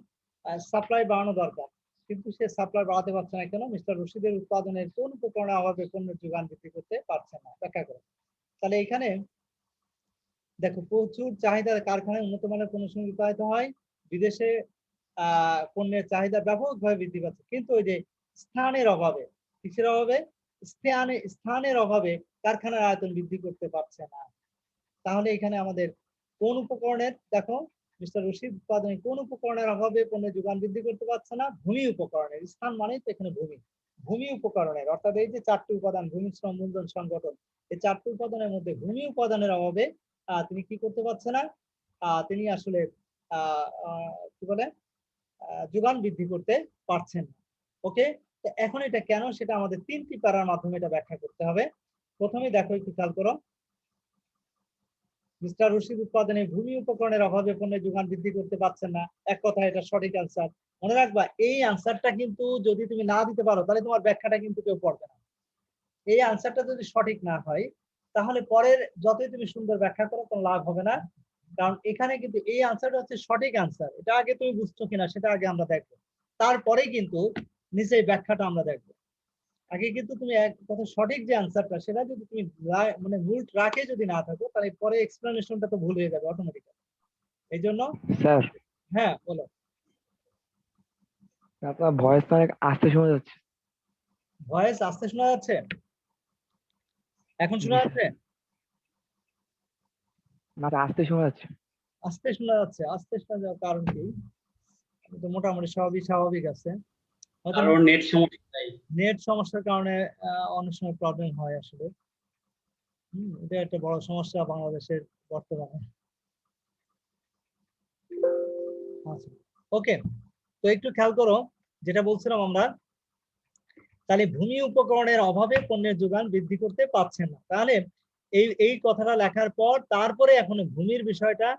সাপ্লাই বাড়ানো দরকার, কিন্তু সে সাপ্লাই বাড়াতে পারছে না কেন? মিস্টার রশিদের উৎপাদনের কোন উপকরণের অভাবে পণ্যের যোগান বৃদ্ধি করতে পারছে না, ব্যাখ্যা করো। তাহলে এখানে দেখো, প্রচুর চাহিদার কারখানায় উন্নত মানের পণ্য সামগ্রী উৎপাদিত হয়, বিদেশে পণ্যের চাহিদা ব্যাপকভাবে বৃদ্ধি পাচ্ছে, কিন্তু ওই যে স্থানের অভাবে, কিসের অভাবে? স্থানের অভাবে কারখানার আয়তন বৃদ্ধি করতে পারছে না। তাহলে এখানে আমাদের কোন উপকরণের, দেখো মিস্টার রশিদ উৎপাদনে কোন উপকরণের অভাবে পণ্যের যোগান বৃদ্ধি করতে পারছে না? ভূমি উপকরণের। স্থান মানেই তো এখানে ভূমি, ভূমি উপকরণের, অর্থাৎ এই যে 4টি উপাদান, ভূমি, শ্রম, মূলধন, সংগঠন, এই 4টি উপাদানের মধ্যে ভূমি উপাদানের অভাবে তিনি কি করতে পারছে না? তিনি আসলে কি বলে যোগান বৃদ্ধি করতে পারছেন না। ওকে, এখন এটা কেন সেটা আমাদের 3টি প্যারার মাধ্যমে এটা ব্যাখ্যা করতে হবে। প্রথমে দেখো, একটু খেয়াল করো, মিস্টার রশিদ উৎপাদনে ভূমি উপকরণের অভাবে পণ্যের যোগান বৃদ্ধি করতে পারছেন না, এক কথা এটা সঠিক অ্যান্সার। মনে রাখবা, এই অ্যান্সারটা কিন্তু যদি তুমি না দিতে পারো তাহলে তোমার ব্যাখ্যাটা কিন্তু কেউ পড়বে না। এই অ্যান্সারটা যদি সঠিক না হয় তাহলে পরের যতই তুমি সুন্দর ব্যাখ্যা করো কোনো লাভ হবে না। কারণ এখানে কিন্তু এই অ্যান্সারটা হচ্ছে সঠিক অ্যান্সার, এটা আগে তুমি বুঝছো কিনা সেটা আগে আমরা দেখবো, তারপরে কিন্তু নিচে ব্যাখ্যাটা আমরা দেখবো। আগে কিন্তু তুমি এক কথা সঠিক যে অ্যান্সারটা সেটা যদি তুমি মানে মূল ট্র্যাকে যদি না থাকো তাহলে পরে এক্সপ্লেনেশনটা তো ভুল হয়ে যাবে অটোমেটিক্যালি। এই জন্য স্যার, হ্যাঁ বলো। আপনার ভয়েস অনেক আস্তে শোনা যাচ্ছে। ভয়েস আস্তে শোনা যাচ্ছে? এখন জি শোনা স্যার, যাচ্ছে? না আস্তে শোনা যাচ্ছে। আস্তে শোনা যাচ্ছে? আস্তে শোনা যাওয়ার কারণ কি? তো মোটামুটি সবই স্বাভাবিক আছে, হয়তো কারণ নেট সমস্যা। নেট সমস্যার কারণে অনেক সময় প্রবলেম হয় আসলে। এটা একটা বড় সমস্যা বাংলাদেশের বর্তমানে। আচ্ছা, ওকে, তো একটু খেয়াল করো, যেটা বলছিলাম আমরা, তাহলে ভূমি উপকরণের অভাবে পণ্যের যোগান বৃদ্ধি করতে পারছেন না। তাহলে এই কথাটা লেখার পর তারপরে এখন ভূমির বিষয়টা,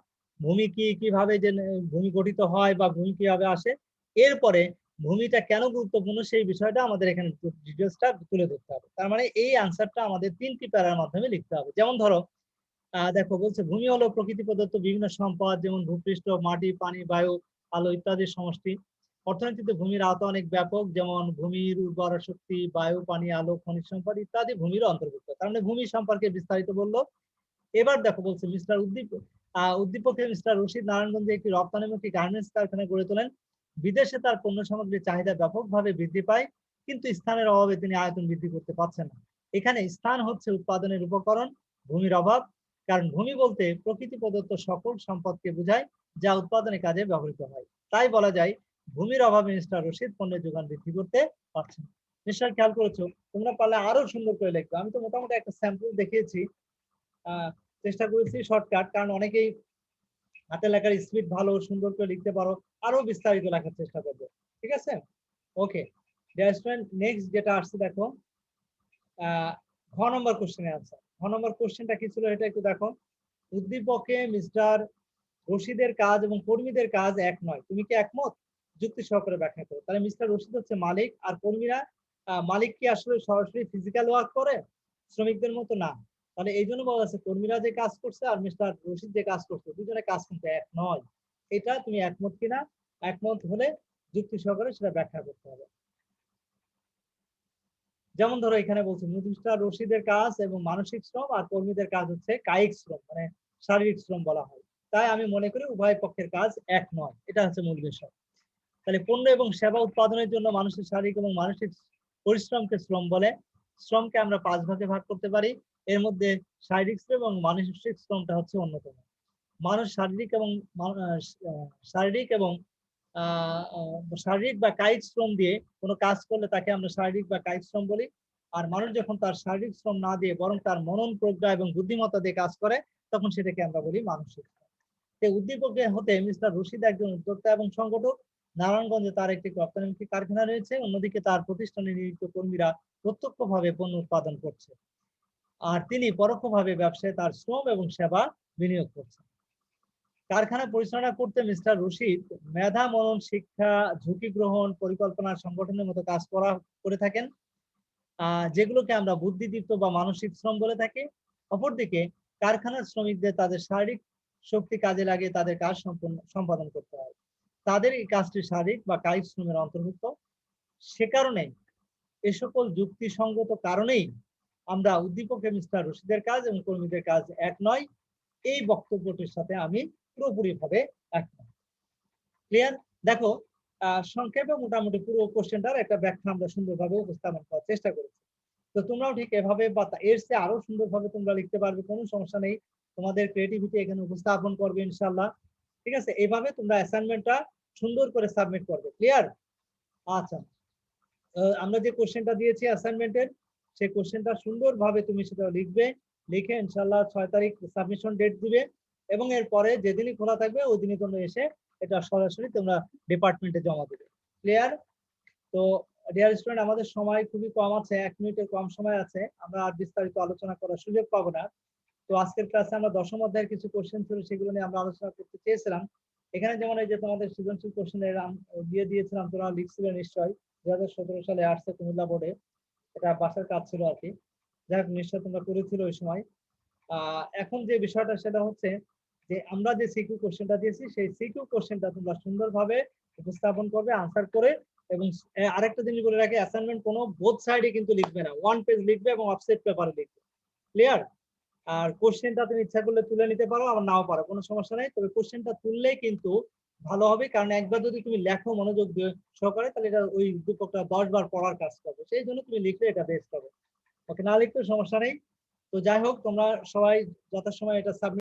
ভূমি কিভাবে যে ভূমি গঠিত হয় বা ভূমি কিভাবে আসে, এরপরে ভূমিটা কেন গুরুত্বপূর্ণ সেই বিষয়টা আমাদের এখানে ডিটেলসটা তুলে ধরতে হবে। তার মানে এই আনসারটা আমাদের 3টি প্যারার মাধ্যমে লিখতে হবে। যেমন ধরো দেখো বলছে ভূমি হলো প্রকৃতি প্রদত্ত বিভিন্ন সম্পদ, যেমন ভূপৃষ্ঠ, মাটি, পানি, বায়ু, আলো ইত্যাদির সমষ্টি। অর্থনীতিতে ভূমির আওতা অনেক ব্যাপক, যেমন ভূমির উর্বর শক্তি, বায়ু, পানি, আলো, খনিজ সম্পদ ইত্যাদি ভূমির অন্তর্ভুক্ত। তার মানে ভূমি সম্পর্কে বিস্তারিত বললো। এবার দেখো বলছে উদ্দীপকে মিস্টার রশিদ নারায়ণগঞ্জে একটি রপ্তানিমুখী গার্মেন্টস কারখানা গড়ে তোলেন। বিদেশে তার পণ্য সামগ্রীর চাহিদা ব্যাপকভাবে বৃদ্ধি পায়, কিন্তু স্থানের অভাবে তিনি আয়তন বৃদ্ধি করতে পারছেন না। এখানে স্থান হচ্ছে উৎপাদনের উপকরণ, ভূমির অভাব। কারণ ভূমি বলতে প্রকৃতি প্রদত্ত সকল সম্পদকে বোঝায় যা উৎপাদনের কাজে ব্যবহৃত হয়। তাই বলা যায় ভূমির অভাবে মিস্টার রশিদ পণ্যের যোগান বৃদ্ধি করতে পারছেন। নিশ্চয় খেয়াল করেছো, তোমরা পারলে আরো সুন্দর করে লিখবে। আমি তো মোটামুটি একটা স্যাম্পল দেখিয়েছি, চেষ্টা করেছি শর্টকাট, কারণ অনেকেই হাতে লেখার স্পিড ভালো, সুন্দর করে লিখতে পারো, আরো বিস্তারিত লেখার চেষ্টা করবে। ঠিক আছে, ওকে ডিয়ার স্টুডেন্ট, নেক্সট যেটা আসছে দেখো ঘ নম্বর কোশ্চেনের আনসার। ঘ নম্বর কোশ্চেনটা কি ছিল এটা একটু দেখো। উদ্দীপকে মিস্টার রশিদের কাজ এবং কর্মীদের কাজ এক নয়, তুমি কি একমত? যুক্তি সহকারে ব্যাখ্যা করো। তাহলে মিস্টার রশিদ হচ্ছে মালিক, আর কর্মীরা, মালিক কি আসলে সরাসরি ফিজিক্যাল ওয়ার্ক করে? শ্রমিকদের মতো না। তাহলে এই জন্য বলা আছে কর্মীরা যে কাজ করছে আর মিস্টার রশিদ যে কাজ করছে দুজনের কাজ কিন্তু এক নয়। এটা তুমি একমত কিনা? একমত হলে যুক্তি সহকারে সেটা ব্যাখ্যা করতে হবে। যেমন ধরো এখানে বলছে মিস্টার রশিদের কাজ এবং মানসিক শ্রম আর কর্মীদের কাজ হচ্ছে কায়িক শ্রম, মানে শারীরিক শ্রম বলা হয়। তাই আমি মনে করি উভয় পক্ষের কাজ এক নয়, এটা হচ্ছে মূল বিষয়। তাহলে পণ্য এবং সেবা উৎপাদনের জন্য মানুষের শারীরিক এবং মানসিক পরিশ্রমকে শ্রম বলে। শ্রমকে আমরা 5 ভাগে ভাগ করতে পারি, এর মধ্যে শারীরিক শ্রম এবং মানসিক শ্রমটা হচ্ছে অন্যতম। মানুষ শারীরিক এবং শারীরিক বা কায়িক শ্রম দিয়ে কোনো কাজ করলে তাকে আমরা শারীরিক বা কায়িক শ্রম বলি। আর মানুষ যখন তার শারীরিক শ্রম না দিয়ে বরং তার মনন, প্রজ্ঞা এবং বুদ্ধিমত্তা দিয়ে কাজ করে তখন সেটাকে আমরা বলি মানসিক শ্রম। উদ্দীপকে হতে মিস্টার রশিদ একজন উদ্যোক্তা এবং সংগঠক। নারায়ণগঞ্জে তার একটি রপ্তানিমুখী কারখানা রয়েছে, অন্যদিকে তার প্রতিষ্ঠানে নিয়োজিত কর্মীরা প্রত্যক্ষভাবে পণ্য উৎপাদন করছে, আর তিনি পরোক্ষভাবে ব্যবসায় তার শ্রম এবং সেবা বিনিয়োগ করছেন। কারখানা পরিচালনা করতে মিস্টার রশিদ মেধা, মনন, শিক্ষা, ঝুঁকি গ্রহণ, পরিকল্পনা, সংগঠনের মতো কাজ করে থাকেন, যেগুলোকে আমরা বুদ্ধিদীপ্ত বা মানসিক শ্রম বলে থাকি। অপরদিকে কারখানার শ্রমিকদের তাদের শারীরিক শক্তি কাজে লাগে তাদের কাজ সম্পাদন করতে হয়, তাদের এই কাজটি শারীরিক বা কায়িক শ্রমের অন্তর্ভুক্ত। সে কারণে এ সকল যুক্তিসঙ্গত কারণেই আমরা উদ্দীপকে মিস্টার রশিদের কাজ এবং কর্মীদের কাজ এক নয়, এই বক্তব্যটির সাথে আমি পুরোপুরি ভাবে একমত। ক্লিয়ার? দেখো সংক্ষেপে মোটামুটি পুরো কোশ্চেনটার একটা ব্যাখ্যা আমরা সুন্দরভাবে উপস্থাপন করার চেষ্টা করেছি। তো তোমরাও ঠিক এভাবে বা এর চেয়ে আরো সুন্দরভাবে তোমরা লিখতে পারবে, কোনো সমস্যা নেই। তোমাদের ক্রিয়েটিভিটি এখানে উপস্থাপন করবে ইনশাআল্লাহ। ঠিক আছে, এইভাবে তোমরা অ্যাসাইনমেন্টটা সুন্দর করে সাবমিট করবে। ক্লিয়ার? আচ্ছা, আমরা যে কোশ্চেনটা দিয়েছি অ্যাসাইনমেন্টের, সেই কোশ্চেনটা সুন্দরভাবে তুমি সেটা লিখবে, লিখে ইনশাআল্লাহ 6 তারিখ সাবমিশন ডেট দিবে, এবং এরপরে যেদিনই খোলা থাকবে ওই দিনই তোমরা এসে এটা সরাসরি তোমরা ডিপার্টমেন্টে জমা দেবে। ক্লিয়ার? তো ডিয়ার স্টুডেন্ট, আমাদের সময় খুবই কম আছে, 1 মিনিটের কম সময় আছে, আমরা আর বিস্তারিত আলোচনা করার সুযোগ পাবো না। তো আজকের ক্লাসে আমরা 10ম অধ্যায়ের কিছু কোশ্চেন ছিল সেগুলো নিয়ে আমরা আলোচনা করতে চেয়েছিলাম। এখানে যেমন এই যে তোমাদের সৃজনশীল কোশ্চেনের দিয়ে দিয়েছিলাম, তোমরা লিখছিলে নিশ্চয়ই 2017 সালে আসছে কুমিল্লা বোর্ডে, এটা বাসার কাজ ছিল আর কি। যাই হোক, নিশ্চয় তোমরা করেছিল ওই সময়। এখন যে বিষয়টা সেটা হচ্ছে যে আমরা যে সিকিউ কোশ্চেনটা দিয়েছি সেই সিকিউ কোশ্চেনটা তোমরা সুন্দরভাবে উপস্থাপন করবে আনসার করে। এবং আরেকটা জিনিস বলে রাখি, অ্যাসাইনমেন্ট কোনো বোথ সাইডে কিন্তু লিখবে না, 1 পেজ লিখবে এবং অফসেট পেপারে লিখবে। ক্লিয়ার? আর কোশ্চেনটা তুমি ইচ্ছা করলে তুলে নিতে পারো, আবার নাও পারো, কোনো সমস্যা নেই। তবে কোশ্চেনটা তুললে কিন্তু ভালো হবে, কারণ একবার যদি তুমি লেখো মনোযোগ দিয়ে সহকারে তাহলে এটা ওই উদ্দীপকটা 10 বার পড়ার কাজ করবে, সেই জন্য তুমি লিখলে এটা বেস্ট হবে। ওকে, না লিখতে সমস্যা নেই। তো যাই হোক, তোমরা সবাই যথাসময়ে এটা সাবমিট